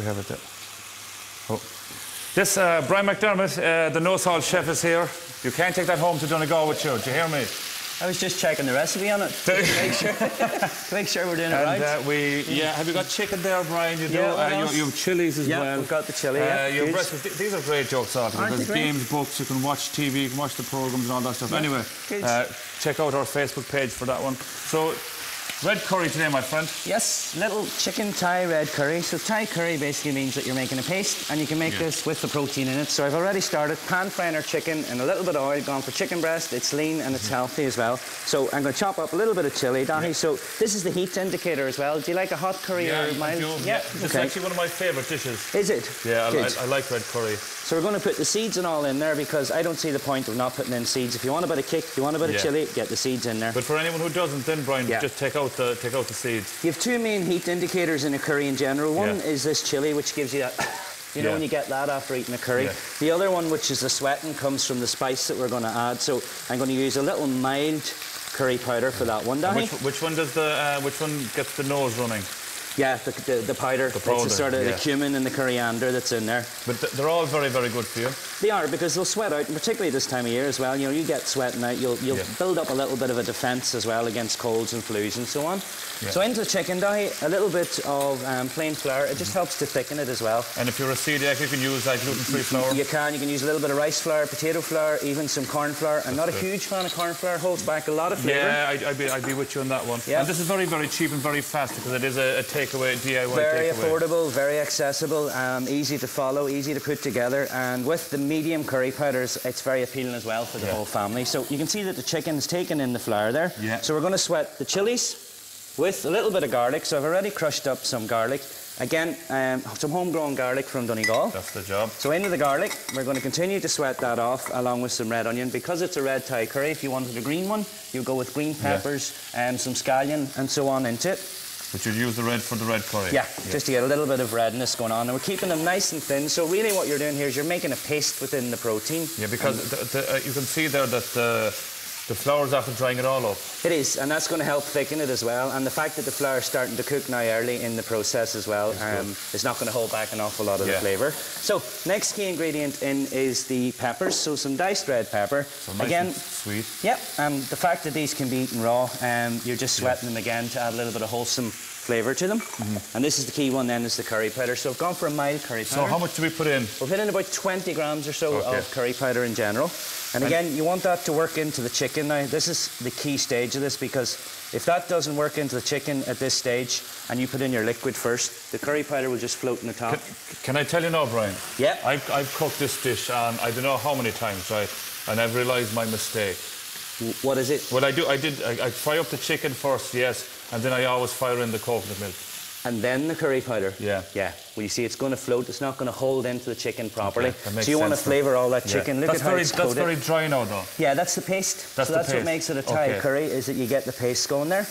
have it there. Oh. This, Brian McDermott, the no-salt chef is here. You can't take that home to Donegal with you. Do you hear me? I was just checking the recipe on it to make sure we're doing it right. Have you got chicken there, Brian? You do. You have chilies as well. Yeah, we've got the chili. Your breakfast. These are great jokes, There's games, books. You can watch TV, you can watch the programs and all that stuff. Anyway, check out our Facebook page for that one. So. Red curry today, my friend. Yes, little chicken Thai red curry. So Thai curry basically means that you're making a paste, and you can make this with the protein in it. So I've already started pan frying our chicken in a little bit of oil, gone for chicken breast. It's lean and it's healthy as well. So I'm going to chop up a little bit of chilli, Dahi. So this is the heat indicator as well. Do you like a hot curry or mild? Yeah, it's actually one of my favourite dishes. Is it? Yeah, I like red curry. So we're going to put the seeds and all in there because I don't see the point of not putting in seeds. If you want a bit of kick, if you want a bit of chilli, get the seeds in there. But for anyone who doesn't, then Brian, just take out the seeds. You have two main heat indicators in a curry in general. One is this chilli, which gives you that, know, when you get that after eating a curry. The other one, which is the sweating, comes from the spice that we're going to add. So I'm going to use a little mild curry powder for that one, Danny. Which one gets the nose running? Yeah, the powder. It's the sort of the cumin and the coriander that's in there. But they're all very, very good for you. They are, because they'll sweat out, and particularly this time of year as well. You know, you get sweating out, you'll build up a little bit of a defence as well against colds and flus and so on. So into the chicken, Dahi, a little bit of plain flour. It just helps to thicken it as well. And if you're a celiac, you can use like gluten-free flour. You can use a little bit of rice flour, potato flour, even some corn flour. I'm not a huge fan of corn flour. Holds back a lot of flavour. Yeah, I'd be with you on that one. And this is very, very cheap and very fast because it is a takeaway, DIY very affordable, very accessible, easy to follow, easy to put together, and with the medium curry powders, it's very appealing as well for the whole family. So you can see that the chicken's taken in the flour there. So we're going to sweat the chilies with a little bit of garlic. So I've already crushed up some garlic. Again, some homegrown garlic from Donegal. That's the job. So into the garlic, we're going to continue to sweat that off along with some red onion. Because it's a red Thai curry, if you wanted a green one, you go with green peppers and some scallion and so on into it. But you'd use the red for the red curry? Yeah, just to get a little bit of redness going on. And we're keeping them nice and thin. So really what you're doing here is you're making a paste within the protein. Yeah, because you can see there that the flour's after drying it all up. It is, and that's going to help thicken it as well. And the fact that the flour's starting to cook now early in the process as well is not going to hold back an awful lot of the flavour. So next key ingredient in is the peppers. So some diced red pepper. So nice and sweet. Yep, and the fact that these can be eaten raw, you're just sweating them again to add a little bit of wholesome flavour to them. And this is the key one then, is the curry powder. So I've gone for a mild curry powder. So how much do we put in? We'll put in about 20 grams or so of curry powder in general. And again, you want that to work into the chicken now. This is the key stage of this, because if that doesn't work into the chicken at this stage and you put in your liquid first, the curry powder will just float in the top. Can I tell you now, Brian? Yeah. I've cooked this dish on I don't know how many times, right? And I've realised my mistake. What is it? Well, I fry up the chicken first, yes, and then I always fire in the coconut milk. And then the curry powder? Yeah. Yeah. Well, you see, it's going to float. It's not going to hold into the chicken properly. Okay, so you want to flavour all that chicken. Look at how it's coated. That's very dry now, though. Yeah, that's the paste. That's what makes it a Thai curry, is that you get the paste going there.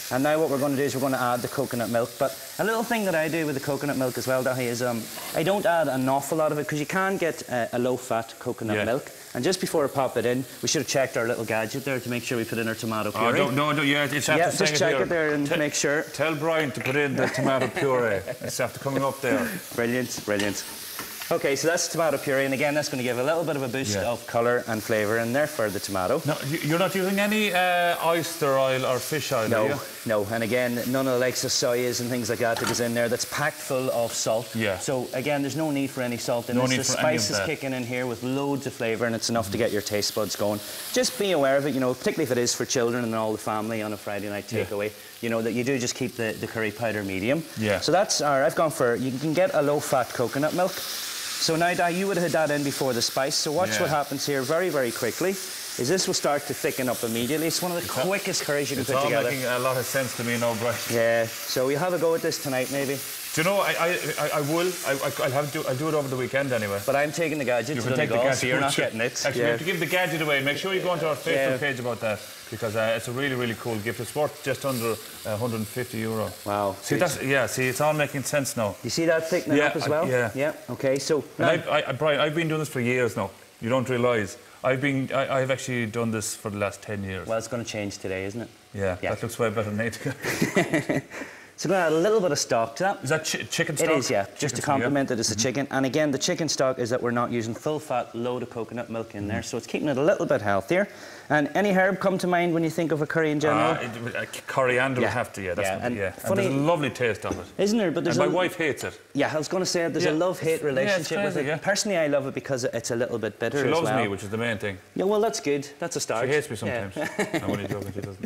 And now what we're going to do is we're going to add the coconut milk. But a little thing that I do with the coconut milk as well, Dahi, is I don't add an awful lot of it, because you can get a low-fat coconut milk. And just before I pop it in, we should have checked our little gadget there to make sure we put in our tomato puree. Just check it there and make sure. Tell Brian to put in the tomato puree. It's after coming up there. Brilliant, brilliant. Okay, so that's tomato puree, and again, that's going to give a little bit of a boost of colour and flavour in there for the tomato. No, you're not using any oyster oil or fish oil, are you? No, and again, none of the likes of soyas and things like that goes in there. That's packed full of salt. Yeah. So again, there's no need for any salt in this. The spice is kicking in here with loads of flavour, and it's enough to get your taste buds going. Just be aware of it, you know, particularly if it is for children and all the family on a Friday night takeaway. You know, that you do just keep the curry powder medium. Yeah. So that's I've gone for, you can get a low-fat coconut milk. So now, Di, you would have had that in before the spice. So watch what happens here very, very quickly. Is this will start to thicken up immediately. It's one of the quickest curries you can put together. It's all making a lot of sense to me now, Brian. Yeah. So we'll have a go at this tonight, maybe. Do you know, I will. I'll do it over the weekend anyway. But I'm taking the gadget to Donegal, so you're not getting it. Actually, we have to give the gadget away. Make sure you go onto our Facebook page about that, because it's a really, really cool gift. It's worth just under €150. Wow. See, it's all making sense now. You see that thickening up as well? Yeah. Okay, so... Brian, I've been doing this for years now. You don't realise. I've actually done this for the last 10 years. Well, it's going to change today, isn't it? Yeah. That looks way better than 8 ago. So I'm going to add a little bit of stock to that. Is that chicken stock? It is, yeah. Just to complement it as a chicken. And again, the chicken stock is that we're not using full fat load of coconut milk in there, so it's keeping it a little bit healthier. And any herb come to mind when you think of a curry in general? Coriander would have to, And there's a lovely taste of it. Isn't there? But there's my wife hates it. Yeah, I was going to say there's a love-hate relationship with it. Personally, I love it because it's a little bit bitter as well. She loves me, which is the main thing. Yeah, well, that's good. That's a start. She hates me sometimes. I'm only joking, she doesn't.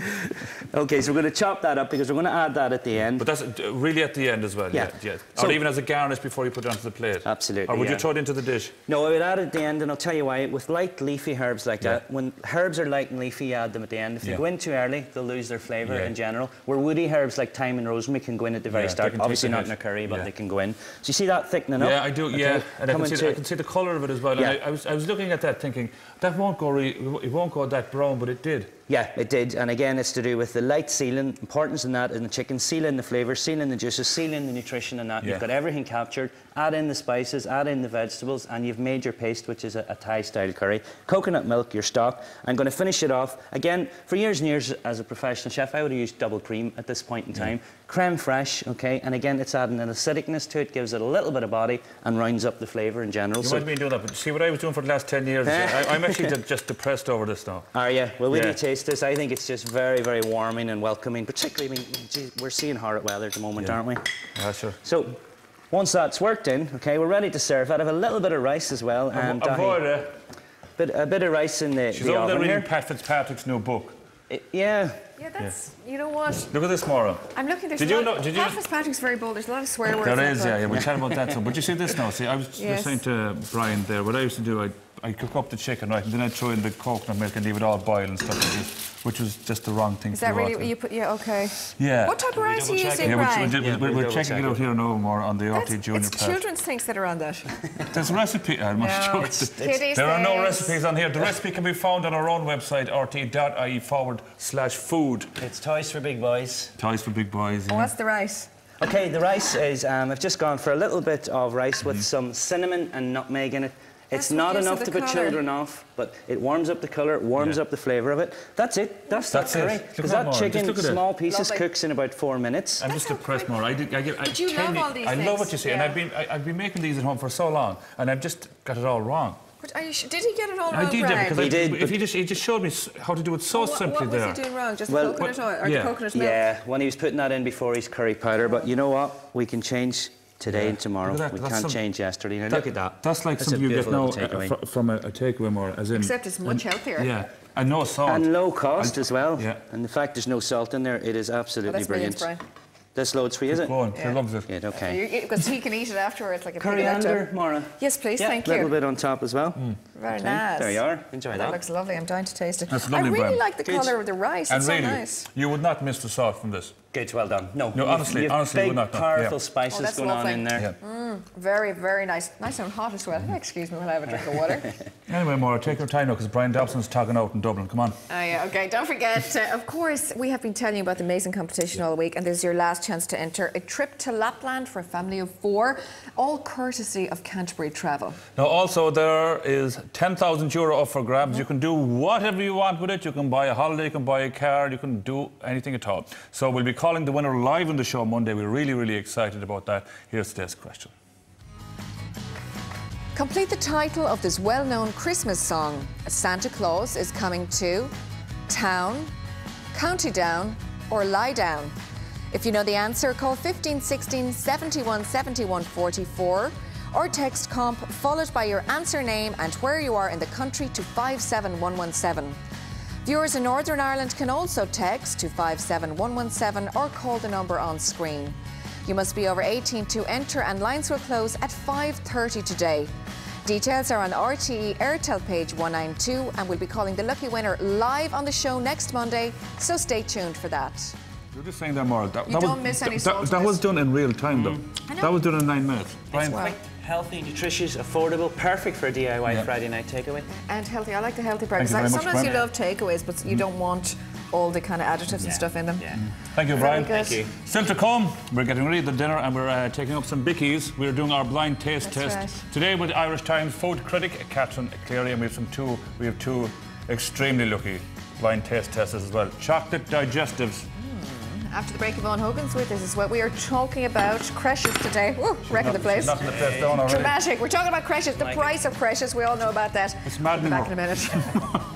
OK, so we're going to chop that up because we're going to add that at the end. But that's really at the end as well, yeah. So, or even as a garnish before you put it onto the plate. Absolutely, Or would you throw it into the dish? No, I would add it at the end, and I'll tell you why. With light, leafy herbs like that, when herbs are light and leafy, you add them at the end. If they go in too early, they'll lose their flavour in general. Where woody herbs like thyme and rosemary can go in at the very start. Obviously not in a curry, but they can go in. So you see that thickening up? Yeah, I do, And I can see the colour of it as well. And I was looking at that thinking, that won't go it won't go that brown, but it did. Yeah, it did. And again, it's to do with the light sealing, importance in that in the chicken, sealing the flavour, sealing the juices, sealing the nutrition in that. You've got everything captured. Add in the spices, add in the vegetables, and you've made your paste, which is a Thai-style curry. Coconut milk, your stock. I'm going to finish it off. Again, for years and years as a professional chef, I would have used double cream at this point in time. Creme fraiche, OK? And again, it's adding an acidicness to it, gives it a little bit of body, and rounds up the flavour in general. You might be doing that, but see what I was doing for the last 10 years? I'm actually just depressed over this now. Are you? Well, when you taste this, I think it's just very, very warming and welcoming. Particularly, I mean, geez, we're seeing horrid weather at the moment, aren't we? Yeah, sure. So, once that's worked in, OK, we're ready to serve that. I have a little bit of rice as well. And a bit of rice in the She's over there reading here. Pat Fitzpatrick's new book. Yeah, that's... You know what? Look at this, Maura. I'm looking... Did you know... Pat Fitzpatrick's very bold. There's a lot of swear words. There is, yeah. We'll chat about that soon. But you see this now. See, I was saying to Brian there, what I used to do, I'd cook up the chicken, right, and then I'd throw in the coconut milk and leave it all boil and stuff like this, which was just the wrong thing to do. Is that really what you put? Yeah, OK. Yeah. What type of rice are you using, Brian? We're checking it out here now more on the RTE Junior It's children's things that are on that. There's a recipe. There are no recipes on here. The recipe can be found on our own website, rte.ie/food. It's toys for big boys. Toys for big boys, yeah. What's the rice? OK, the rice is... I've just gone for a little bit of rice with some cinnamon and nutmeg in it. It's not enough to put children off, but it warms up the colour, it warms up the flavour of it. That's it. That's curry. Because that chicken, small pieces, cooks in about 4 minutes. I'm just depressed, Maura. Did you love all these things? I love what you say, and I've been making these at home for so long, and I've just got it all wrong. But did he get it all wrong, I did, Brian? because he just showed me how to do it so simply there. What was he doing wrong? Just the coconut oil or the coconut milk? Yeah, when he was putting that in before his curry powder. But you know what? We can change today and tomorrow. We can't change yesterday. Now look at that. That's like something you get now from a takeaway, more as in. Except it's much healthier. Yeah, and no salt. And low cost as well. Yeah. And the fact there's no salt in there, it is absolutely brilliant. This loads for you, is it? He loves it. Yeah, OK. Because he can eat it afterwards like a coriander, Maura. Yes, please, thank you. A little bit on top as well. Very nice. There you are. Enjoy that. That looks lovely. I'm dying to taste it. That's lovely, I really like the colour of the rice. It's so nice. You would not miss the salt from this. Good, well done. No, honestly, you would not. Powerful spices going on in there. Very, very nice. Nice and hot as well. Excuse me while I have a drink of water. Anyway, Maura, take your time now, because Brian Dobson's talking out in Dublin. Come on. Oh, yeah, OK. Don't forget, of course, we have been telling you about the amazing competition all week, and this is your last chance to enter a trip to Lapland for a family of 4, all courtesy of Canterbury Travel. Now, also, there is €10,000 up for grabs. You can do whatever you want with it. You can buy a holiday, you can buy a car, you can do anything at all. So we'll be calling the winner live on the show Monday. We're really, really excited about that. Here's today's question. Complete the title of this well-known Christmas song. Santa Claus is coming to town, County Down, or Lie Down. If you know the answer, call 1516 71 71 44 or text COMP followed by your answer name and where you are in the country to 57117. Viewers in Northern Ireland can also text to 57117 or call the number on screen. You must be over 18 to enter, and lines will close at 5:30 today. Details are on RTE Airtel page 192, and we'll be calling the lucky winner live on the show next Monday, so stay tuned for that. You're just saying that, Maura. That was done in real time, though. That was done in 9 minutes. Brian, healthy, nutritious, affordable, perfect for a DIY Friday night takeaway. And healthy. I like the healthy part. Sometimes you love takeaways, but you don't want all the kind of additives and stuff in them. Thank you, Brian. Thank you. Still to come, we're getting ready for dinner and we're taking up some bickies. We're doing our blind taste test today with Irish Times food critic Catherine Cleary, and we have two extremely lucky blind taste testers as well. Chocolate digestives. After the break of Owen Hogan's with us, this is what we are talking about. Creches today. Woo, wrecking the place. Knocking the place down already. Dramatic. We're talking about creches, the price of creches. We all know about that. It's maddening. We'll be back in a minute.